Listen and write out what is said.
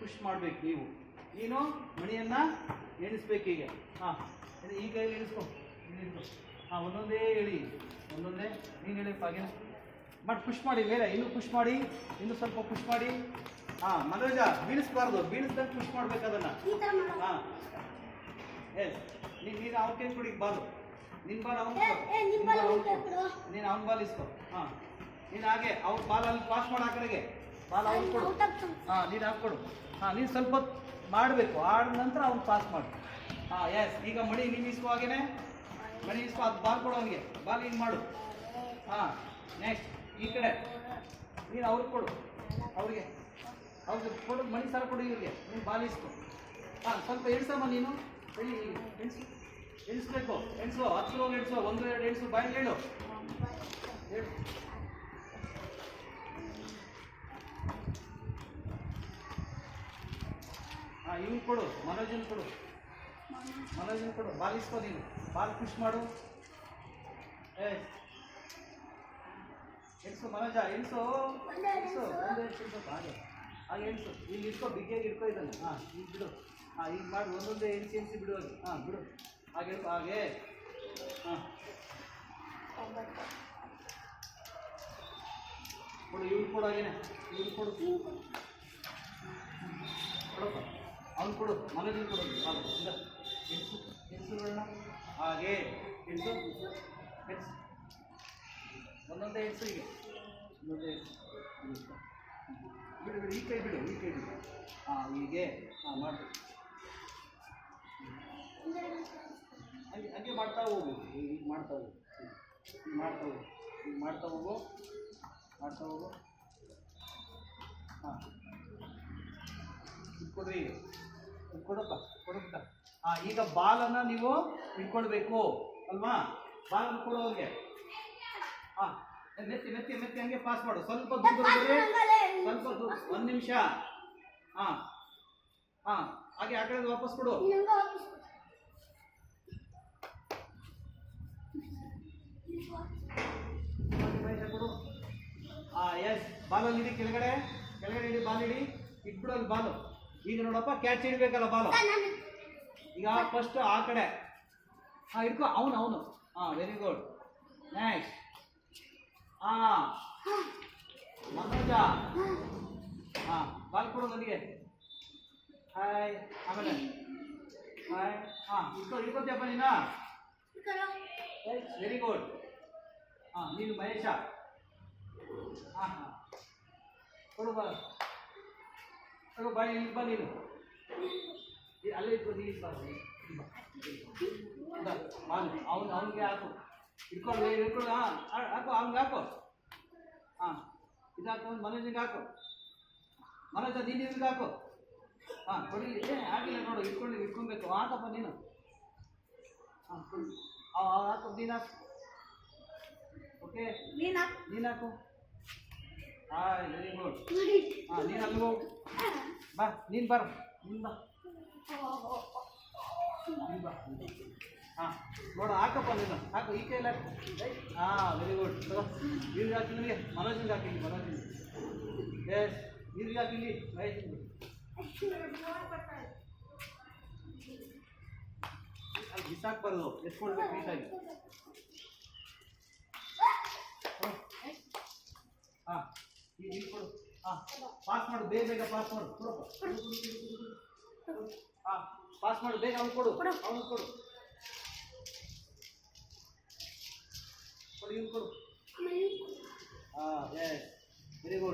Push ಮಾಡಬೇಕು ನೀವು. ನೀನು ಮಣಿಯನ್ನು ಎಣಿಸ್ಬೇಕು ಹೀಗೆ. ಹಾಂ, ಈ ಕೈಯಲ್ಲಿ ಎಣಿಸ್ಕೊ. ಹಾಂ, ಒಂದೊಂದೇ ಹೇಳಿ, ಒಂದೊಂದೇ ನೀನು ಹೇಳಿ ಹಾಗೆ ಮಾಡಿ ಪುಷ್ ಮಾಡಿ ಮೇಲೆ. ಇನ್ನೂ ಪುಷ್ ಮಾಡಿ, ಇನ್ನೂ ಸ್ವಲ್ಪ ಪುಷ್ ಮಾಡಿ. ಹಾಂ, ಮನೋಜ ಬೀಳಿಸ್ಬಾರ್ದು, ಬೀಳಿಸ್ದಂಗೆ ಪುಷ್ ಮಾಡ್ಬೇಕು ಅದನ್ನು. ಹಾಂ, ಎಸ್. ನೀನು ಅವ್ನ ಕೈ ಕೊಡಿ ಬಾಲು. ನಿನ್ನ ಬಾಲ್ ಅವ್ನು ನೀನು ಅವ್ನ ಬಾಲ್ ಇಸ್ಕೊ. ಹಾಂ, ನೀನು ಹಾಗೆ ಅವ್ನ ಬಾಲ್ ಅಲ್ಲಿ ಪಾಸ್ ಮಾಡಿ ಆ ಕಡೆಗೆ ಬಾಲ್ ಅವ್ನು ಕೊಡು. ಹಾಂ, ನೀನು ಹಾಕ್ಕೊಡು. ಹಾಂ, ನೀನು ಸ್ವಲ್ಪ ಮಾಡಬೇಕು, ಆದ ನಂತರ ಅವ್ನು ಪಾಸ್ ಮಾಡು. ಹಾಂ, ಎಸ್. ಈಗ ಮಣಿ ನೀನು ಇಸ್ಕೊ, ಹಾಗೇನೆ ಮಣಿ ಇಸ್ಕೊ, ಅದು ಬಾಲ್ ಕೊಡು ಅವನಿಗೆ. ಬಾಲ್ ಹಿಂಗೆ ಮಾಡು. ಹಾಂ, ನೆಕ್ಸ್ಟ್ ಈ ಕಡೆ ನೀನು ಅವ್ರಿಗೆ ಕೊಡು, ಅವ್ರಿಗೆ ಕೊಡು, ಮಣಿ ಸಲ ಕೊಡು ಇವ್ರಿಗೆ. ನೀನು ಬಾಲ್ ಇಸ್ಕೊ. ಹಾಂ, ಸ್ವಲ್ಪ ಎಣ್ಸಮ್ಮ ನೀನು. ಎಣಿಸ್ಬೇಕು, ಎಣಿಸು, 10 ಹೋಗಿ ಎಣಿಸು, 1 2 ಎಣಿಸು, ಬಾಯಲ್ಲಿ ಹೇಳು. ಹಾಂ, ಇವ್ನು ಕೊಡು, ಮನೋಜನ್ ಕೊಡು, ಮನೋಜನ್ ಕೊಡು. ಬಾಲ್ ಇಸ್ಕೊ ನೀನು. ಬಾಲ್ ಪುಷ್ ಮಾಡು. ಎಣಿಸು ಮನೋಜ, ಎಣಿಸು, ಎಣಿಸು, ಹಾಗೆ ಹಾಗೆ ಎಣಿಸು. ಇಲ್ಲಿ ಇಟ್ಕೊ, ಬಿಗಿಯಾಗಿ ಇಟ್ಕೊ ಇದನ್ನು. ಹಾಂ, ಈಗ ಬಿಡು. ಹಾಂ, ಈಗ ಮಾಡಿ ಒಂದೊಂದೇ ಎಣಿಸಿ ಬಿಡು ಅದು. ಹಾಂ, ಬಿಡು, ಹಾಗೆ ಇಟ್ಕೊ, ಹಾಗೆ. ಹಾಂ, ಕೊಡು, ಇವ್ನು ಕೊಡು, ಹಾಗೇನೆ ಇವ್ನು ಕೊಡು, ಕೊಡಪ್ಪ ಅವ್ನು ಕೊಡು, ಮನೋಜನ್ ಕೊಡು. ಹಾಂ, ಇಲ್ಲ ಎಣಿಸು, ಎಣಿಸು ನೋಡೋಣ. ಹಾಗೆ ಎಣಿಸು, ಎಣಿಸು, ಒಂದೊಂದೇ ಎಣಿಸು. ಈಗ ಒಂದೊಂದೇ ಎಣಿಸು. ಬಿಡು ಬಿಡು, ಈ ಕೈ ಬಿಡು, ಈ ಕೈ ಬಿಡು. ಹಾಂ, ಹೀಗೆ. ಹಾಂ, ಮಾಡಬೇಕು. ಹಂಗೆ ಹಂಗೆ ಮಾಡ್ತಾ ಹೋಗು. ಈಗ ಮಾಡ್ತಾ ಹೋಗು, ಮಾಡ್ತಾ ಹೋಗು, ಈಗ ಮಾಡ್ತಾ ಹೋಗು, ಮಾಡ್ತಾ ಹೋಗು. ಹಾಂ, ಇಟ್ಕೊಡ್ರಿ, ಕೊಡಪ್ಪ, ಕೊಡಪ್ಪ. ಹಾಂ, ಈಗ ಬಾಲನ್ನು ನೀವು ಇಟ್ಕೊಳ್ಬೇಕು ಅಲ್ವಾ? ಬಾಲನ್ನು ಕೊಡು ಅವ್ರಿಗೆ. ಹಾಂ, ಮೆತ್ತಿ ಮೆತ್ತಿ ಮೆತ್ತಿ ಹಂಗೆ ಪಾಸ್ ಮಾಡು. ಸ್ವಲ್ಪ ದೂರ ಸ್ವಲ್ಪ ದೂರ, 1 ನಿಮಿಷ. ಹಾಂ ಹಾಂ, ಹಾಗೆ ಆ ಕಡೆ ವಾಪಸ್ ಕೊಡು. ಕೊಡು. ಹಾಂ, ಎಸ್. ಬಾಲಲ್ಲಿ ಇಡಿ, ಕೆಳಗಡೆ ಕೆಳಗಡೆ ಇಡಿ, ಬಾಲ್ ಇಡಿ, ಇಟ್ಬಿಡು ಅಲ್ಲಿ ಬಾಲು. ಈಗ ನೋಡಪ್ಪ, ಕ್ಯಾಚ್ ಹಿಡಿಬೇಕಲ್ಲ ಬಾಲು. ಈಗ ಫಸ್ಟ್ ಆ ಕಡೆ. ಹಾಂ, ಇಟ್ಕೊ, ಅವನು. ಹಾಂ, ವೆರಿ ಗುಡ್. ನೆಕ್ಸ್ಟ್. ಹಾಂ, ಮನೋಜ. ಹಾಂ, ಬಾಲ್ ಕೊಡು ನನಗೆ. ಹಾಯ್, ಆಮೇಲೆ ಹಾಯ್. ಹಾಂ, ಇಟ್ಕೊತೀಯಪ್ಪ ನೀನು. Very good. ಹಾಂ, ನೀನು ಮಹೇಶ. ಹಾಂ ಹಾಂ, ಕೊಡು ಬಾ, ಕೊಡು ಬಾಯಿ. ಇಲ್ಲಿ ಬಾ ನೀನು, ಅಲ್ಲೇ ಇಟ್ಕೊಂಡು ಈ ಬಾಲ್ ಅವನಿಗೆ ಹಾಕು. ಇಟ್ಕೊಂಡು ಇಟ್ಕೊಂಡು. ಹಾಂ, ಹಾಕು, ಅವ್ನಿಗೆ ಹಾಕು. ಹಾಂ, ಇದಾಕು, ಮನೋಜಿಗೆ ಹಾಕು. ಮನೋಜ ನೀನು ಇವ್ರಿಗೆ ಹಾಕು. ಹಾಂ, ಕೊಡಿ. ಆಗಿಲ್ಲ ನೋಡು, ಇಟ್ಕೊಳ್ಬೇಕು. ಹಾಕಪ್ಪ ನೀನು. ಹಾಂ, ಕೊಡಿ. ಹಾಕು, ನೀನು ಹಾಕು. ಓಕೆ, ನೀನು ಹಾಕು. Hi, very good. ಹಾಂ, ನೀನು ಅಲ್ಲಿ ಹೋಗು. ಬಾ, ನೀನು ಬರ, ನೀನು ಬಾ, ನೀನು ಬಾ. ಹಾಂ, ನೋಡು, ಹಾಕಪ್ಪ ನೀನು, ಹಾಕು. ಈ ಕೈಯಲ್ಲಿ ಹಾಕು. ಹಾಂ, ವೆರಿ ಗುಡ್. ಇವ್ರಿಗೆ ಹಾಕಿ, ನಿನಗೆ ಮನೋಜಿಗೆ ಹಾಕಿ. ಮನೋಜಿಗೆ. ಎಸ್. ಇವ್ರಿಗೆ ಹಾಕಿಲ್ಲಿ ಮಹೇಶಿಗೆ. ಅಲ್ಲಿ ಬಿಸಾಕ್ಬಾರ್ದು, ಎತ್ಕೊಳ್ಬೇಕು ನೀಟಾಗಿ. ಹಾಂ, ಈಗ ಇಲ್ಲಿ ಕೊಡು. ಹಾಂ, ಪಾಸ್ ಮಾಡು, ಬೇಗ ಪಾಸ್ ಮಾಡು. ಕೊಡಪ್ಪ. ಹಾಂ, ಪಾಸ್ ಮಾಡು ಬೇಗ. ಅವ್ನು ಕೊಡು, ಅವ್ನು ಕೊಡು, ಇವ್ನು ಕೊಡು. ಹಾಂ, ಎಸ್, ವೆರಿ ಗುಡ್.